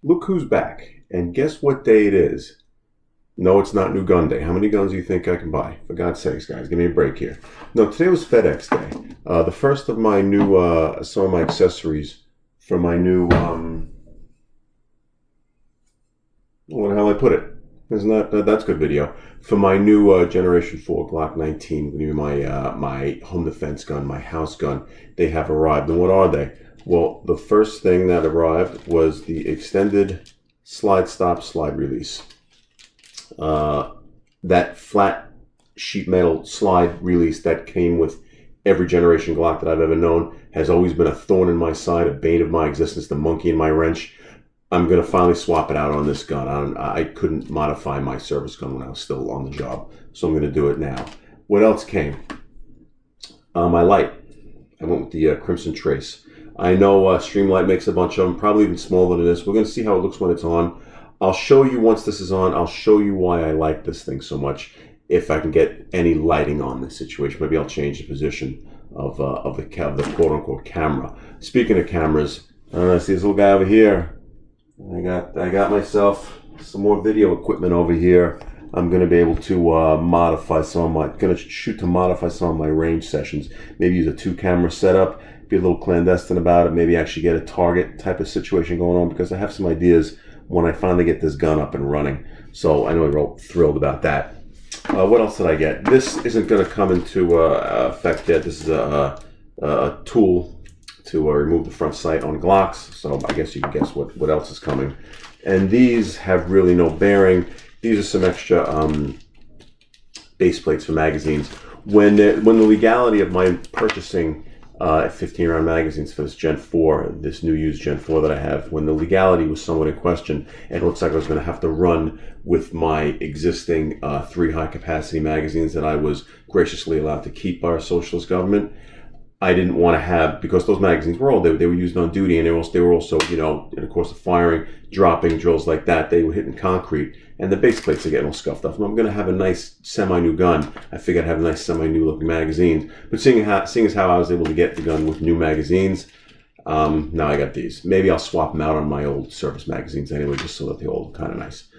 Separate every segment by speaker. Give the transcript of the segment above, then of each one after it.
Speaker 1: Look who's back. And guess what day it is? No, it's not New Gun Day. How many guns do you think I can buy? For God's sakes, guys, give me a break here. No, today was FedEx Day. The first of my new, some of my accessories for my new, what the hell I put it? Isn't that's good video? For my new Generation 4 Glock 19, my home defense gun, my house gun, they have arrived. And what are they? Well, the first thing that arrived was the extended slide stop, slide release. That flat sheet metal slide release that came with every generation Glock that I've ever known has always been a thorn in my side, a bane of my existence, the monkey in my wrench. I'm going to finally swap it out on this gun. I couldn't modify my service gun when I was still on the job, so I'm going to do it now. What else came? My light. I went with the Crimson Trace. I know Streamlight makes a bunch of them, probably even smaller than this. We're going to see how it looks when it's on. I'll show you once this is on. I'll show you why I like this thing so much. If I can get any lighting on this situation, maybe I'll change the position of the quote-unquote camera. Speaking of cameras, see this little guy over here. I got myself some more video equipment over here. I'm going to be able to modify some of my range sessions. Maybe use a 2-camera setup, be a little clandestine about it, maybe actually get a target type of situation going on, because I have some ideas when I finally get this gun up and running. So I know I'm real thrilled about that. What else did I get? This isn't going to come into effect yet. This is a tool to remove the front sight on Glocks, so I guess you can guess what else is coming. And these have really no bearing. These are some extra base plates for magazines. When the legality of my purchasing 15-round magazines for this Gen 4, this new used Gen 4 that I have, when the legality was somewhat in question, and it looks like I was going to have to run with my existing 3 high-capacity magazines that I was graciously allowed to keep by our socialist government, I didn't want to have, because those magazines were old, they were used on duty, and they were also, you know, in the course of firing, dropping drills like that, they were hitting concrete, and the base plates are getting all scuffed up. And I'm going to have a nice semi-new gun. I figured I'd have a nice semi-new looking magazines. But seeing as how I was able to get the gun with new magazines, now I got these. Maybe I'll swap them out on my old service magazines anyway, just so that they all look kind of nice.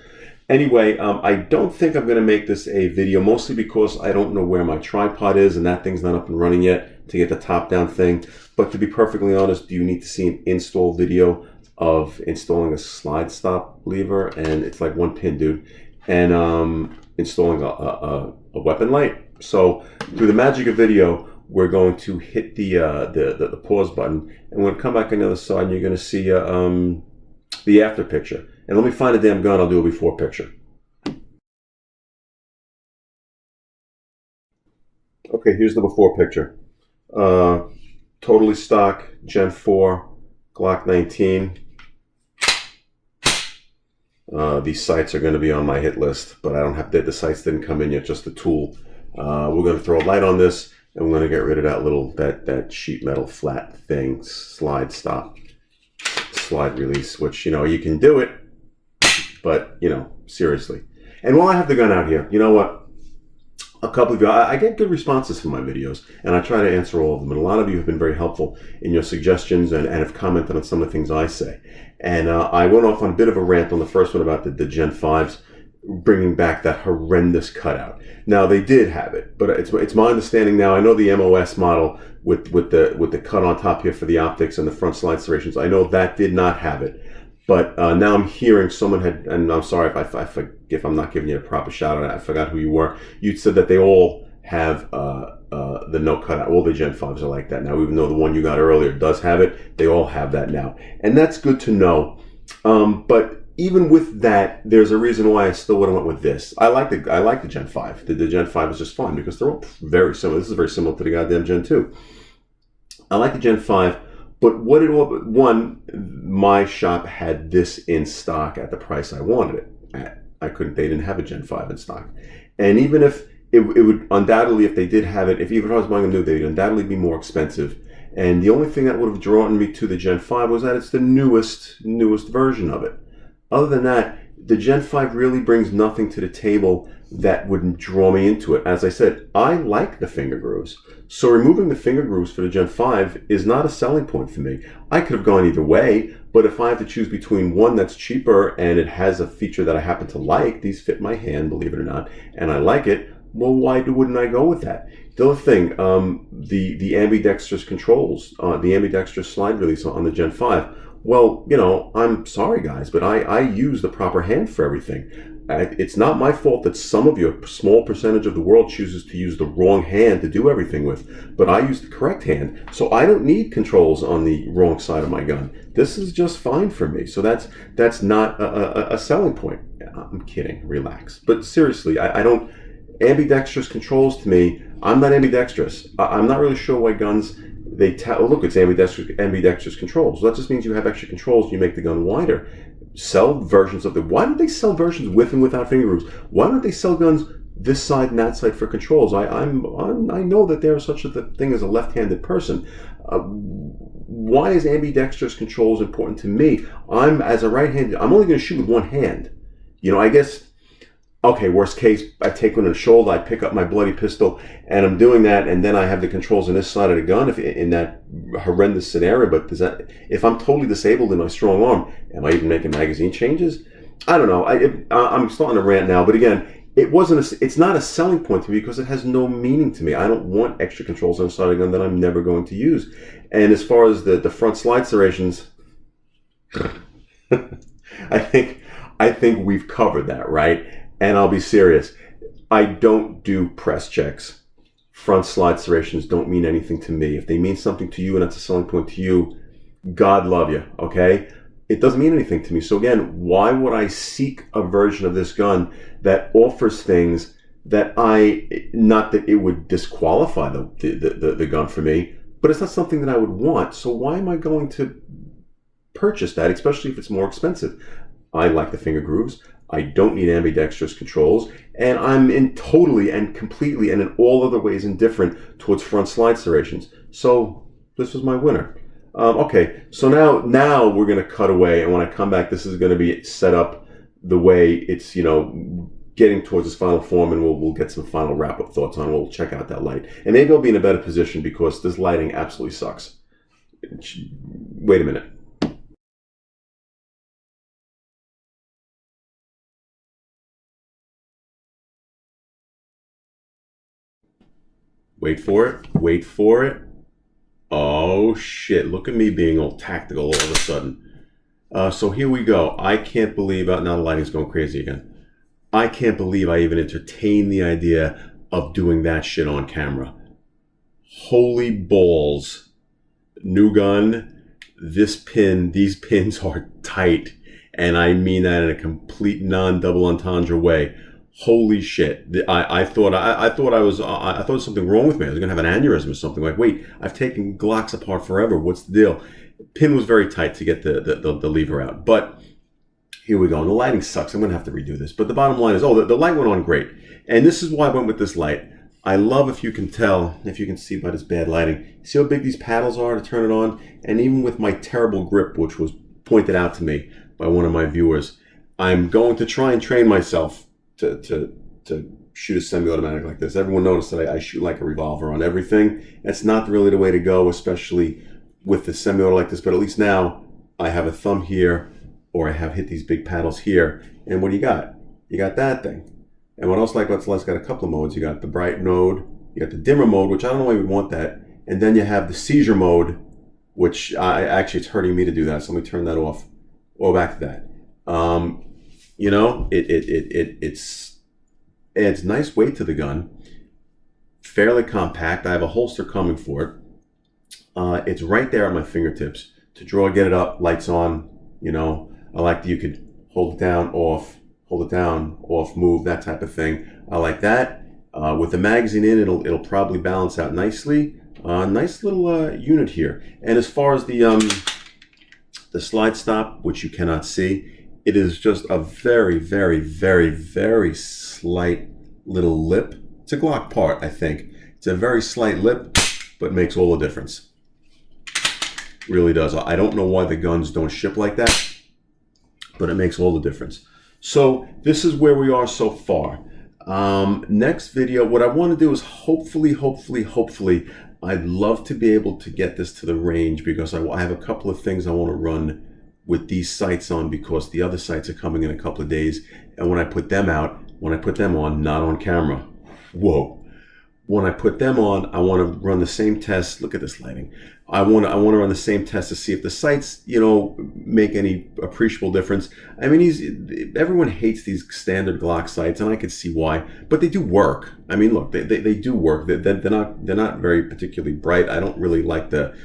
Speaker 1: Anyway, I don't think I'm going to make this a video, mostly because I don't know where my tripod is, and that thing's not up and running yet to get the top-down thing. But to be perfectly honest, do you need to see an install video of installing a slide stop lever? And it's like 1 pin, dude. And installing a weapon light. So through the magic of video, we're going to hit the pause button, and we're going to come back on the other side, and you're going to see the after picture. And let me find a damn gun, I'll do a before picture. Okay, here's the before picture. Totally stock, Gen 4, Glock 19. These sights are going to be on my hit list, but I don't have the sights didn't come in yet, just the tool. We're going to throw a light on this, and we're going to get rid of that sheet metal flat thing, slide stop, slide release, which, you know, you can do it, but, you know, seriously. And while I have the gun out here, you know what? A couple of you, I get good responses from my videos, and I try to answer all of them. And a lot of you have been very helpful in your suggestions and have commented on some of the things I say. And I went off on a bit of a rant on the first one about the Gen 5s, bringing back that horrendous cutout. Now, they did have it, but it's my understanding now. I know the MOS model with the cut on top here for the optics and the front slide serrations, I know that did not have it. But now I'm hearing someone had, and I'm sorry if I'm not giving you a proper shout out, I forgot who you were. You said that they all have the no cutout. All the Gen 5s are like that now, even though the one you got earlier does have it. They all have that now. And that's good to know. But even with that, there's a reason why I still would have went with this. I like the Gen 5. The Gen 5 is just fun because they're all very similar. This is very similar to the goddamn Gen 2. I like the Gen 5. But my shop had this in stock at the price I wanted it at. They didn't have a Gen 5 in stock. And even if it would undoubtedly, if they did have it, even if I was buying a new, they would undoubtedly be more expensive. And the only thing that would have drawn me to the Gen 5 was that it's the newest version of it. Other than that, the Gen 5 really brings nothing to the table that would draw me into it. As I said, I like the finger grooves. So removing the finger grooves for the Gen 5 is not a selling point for me. I could have gone either way, but if I have to choose between one that's cheaper and it has a feature that I happen to like, these fit my hand, believe it or not, and I like it, well, why wouldn't I go with that? The other thing, the ambidextrous controls, the ambidextrous slide release on the Gen 5, well, I'm sorry, guys, but I use the proper hand for everything. It's not my fault that some of you, a small percentage of the world, chooses to use the wrong hand to do everything with. But I use the correct hand, so I don't need controls on the wrong side of my gun. This is just fine for me. So that's not a selling point. I'm kidding. Relax. But seriously, I don't... Ambidextrous controls to me, I'm not ambidextrous. I'm not really sure why guns... look, it's ambidextrous controls. Well, that just means you have extra controls. You make the gun wider. Sell versions of why don't they sell versions with and without finger grooves? Why don't they sell guns this side and that side for controls? I know that there is such a thing as a left-handed person. Why is ambidextrous controls important to me? As a right-handed, I'm only going to shoot with one hand. I guess. Okay, worst case, I take one in the shoulder, I pick up my bloody pistol, and I'm doing that, and then I have the controls on this side of the gun if in that horrendous scenario. But if I'm totally disabled in my strong arm, am I even making magazine changes? I don't know. I'm starting to rant now, but again, it's not a selling point to me because it has no meaning to me. I don't want extra controls on the side of the gun that I'm never going to use. And as far as the front slide serrations, I think we've covered that, right? And I'll be serious. I don't do press checks. Front slide serrations don't mean anything to me. If they mean something to you and that's a selling point to you, God love you, okay? It doesn't mean anything to me. So again, why would I seek a version of this gun that offers things that not that it would disqualify the gun for me, but it's not something that I would want. So why am I going to purchase that, especially if it's more expensive? I like the finger grooves. I don't need ambidextrous controls, and I'm totally and completely and in all other ways indifferent towards front slide serrations. So this was my winner. Okay, so now we're going to cut away, and when I come back, this is going to be set up the way it's getting towards its final form, and we'll get some final wrap-up thoughts on. We'll check out that light, and maybe I'll be in a better position because this lighting absolutely sucks. Wait a minute. Wait for it. Wait for it. Oh, shit. Look at me being all tactical all of a sudden. So here we go. I can't believe... now the lighting's going crazy again. I can't believe I even entertained the idea of doing that shit on camera. Holy balls. New gun. These pins are tight. And I mean that in a complete non-double entendre way. Holy shit! I thought there was something wrong with me. I was gonna have an aneurysm or something. Like, wait, I've taken Glocks apart forever. What's the deal? Pin was very tight to get the lever out. But here we go. And the lighting sucks. I'm gonna have to redo this. But the bottom line is, the light went on great. And this is why I went with this light. I love, if you can see by this bad lighting, see how big these paddles are to turn it on. And even with my terrible grip, which was pointed out to me by one of my viewers, I'm going to try and train myself to shoot a semi-automatic like this. Everyone noticed that I shoot like a revolver on everything. That's not really the way to go, especially with the semi-auto like this. But at least now I have a thumb here, or I have hit these big paddles here. And what do you got? You got that thing. And what else? Let's got a couple of modes. You got the bright mode. You got the dimmer mode, which I don't know why we want that. And then you have the seizure mode, which actually it's hurting me to do that. So let me turn that off. Or back to that. It adds nice weight to the gun. Fairly compact. I have a holster coming for it. It's right there at my fingertips. To draw, get it up, lights on. I like that you could hold it down, off, move, that type of thing. I like that. With the magazine in, it'll probably balance out nicely. Nice little unit here. And as far as the slide stop, which you cannot see, it is just a very, very, very, very slight little lip. It's a Glock part, I think. It's a very slight lip, but makes all the difference. Really does. I don't know why the guns don't ship like that, but it makes all the difference. So this is where we are so far. Next video, what I want to do is hopefully, I'd love to be able to get this to the range, because I have a couple of things I want to run with these sights on, because the other sights are coming in a couple of days. And when I put them on, not on camera. Whoa. When I put them on, I want to run the same test. Look at this lighting. I want to run the same test to see if the sights, make any appreciable difference. I mean, everyone hates these standard Glock sights, and I can see why, but they do work. I mean, look, they do work. They're not very particularly bright. I don't really like the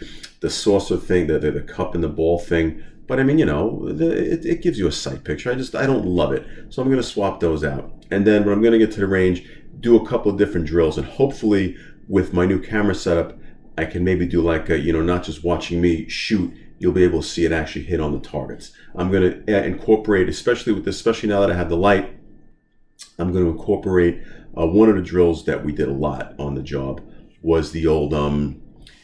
Speaker 1: saucer thing, the cup and the ball thing. But I mean, it gives you a sight picture. I don't love it. So I'm going to swap those out. And then when I'm going to get to the range, do a couple of different drills. And hopefully with my new camera setup, I can maybe do like not just watching me shoot, you'll be able to see it actually hit on the targets. I'm going to incorporate, especially now that I have the light, I'm going to incorporate one of the drills that we did a lot on the job was the old,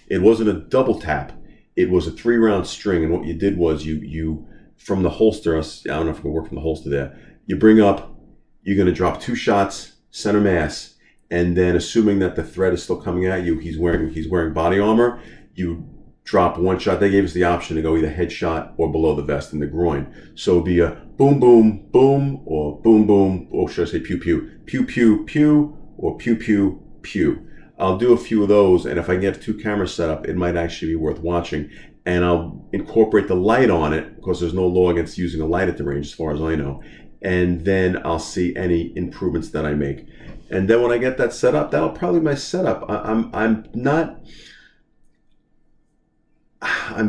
Speaker 1: it wasn't a double tap. It was a 3-round string, and what you did was you from the holster, I don't know if it can work from the holster there, you bring up, you're going to drop 2 shots, center mass, and then assuming that the threat is still coming at you, he's wearing body armor, you drop 1 shot. They gave us the option to go either headshot or below the vest in the groin. So it'd be a boom, boom, boom, or boom, boom, or should I say pew, pew, pew, pew, pew, or pew, pew, pew. I'll do a few of those, and if I get 2 cameras set up, it might actually be worth watching. And I'll incorporate the light on it, because there's no law against using a light at the range as far as I know. And then I'll see any improvements that I make. And then when I get that set up, that'll probably be my setup. I'm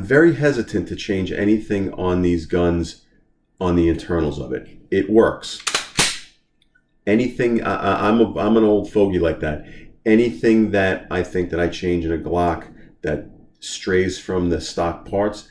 Speaker 1: very hesitant to change anything on these guns, on the internals of it. It works. Anything, I'm an old fogey like that. Anything that I think that I change in a Glock that strays from the stock parts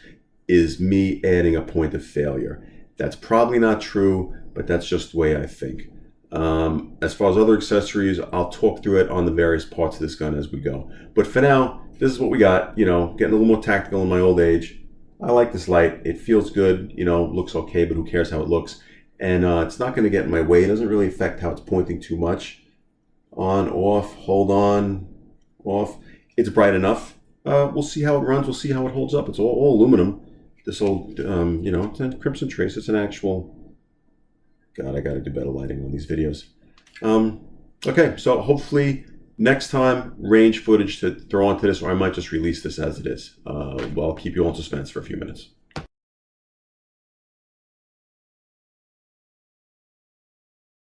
Speaker 1: is me adding a point of failure. That's probably not true, but that's just the way I think. As far as other accessories, I'll talk through it on the various parts of this gun as we go. But for now, this is what we got. Getting a little more tactical in my old age. I like this light. It feels good. Looks okay, but who cares how it looks? And it's not going to get in my way. It doesn't really affect how it's pointing too much. On, off, hold on, off. It's bright enough. We'll see how it runs. We'll see how it holds up. It's all aluminum. This old, it's a Crimson Trace. It's an actual... God, I got to do better lighting on these videos. Okay, so hopefully next time, range footage to throw onto this, or I might just release this as it is. I'll keep you on suspense for a few minutes.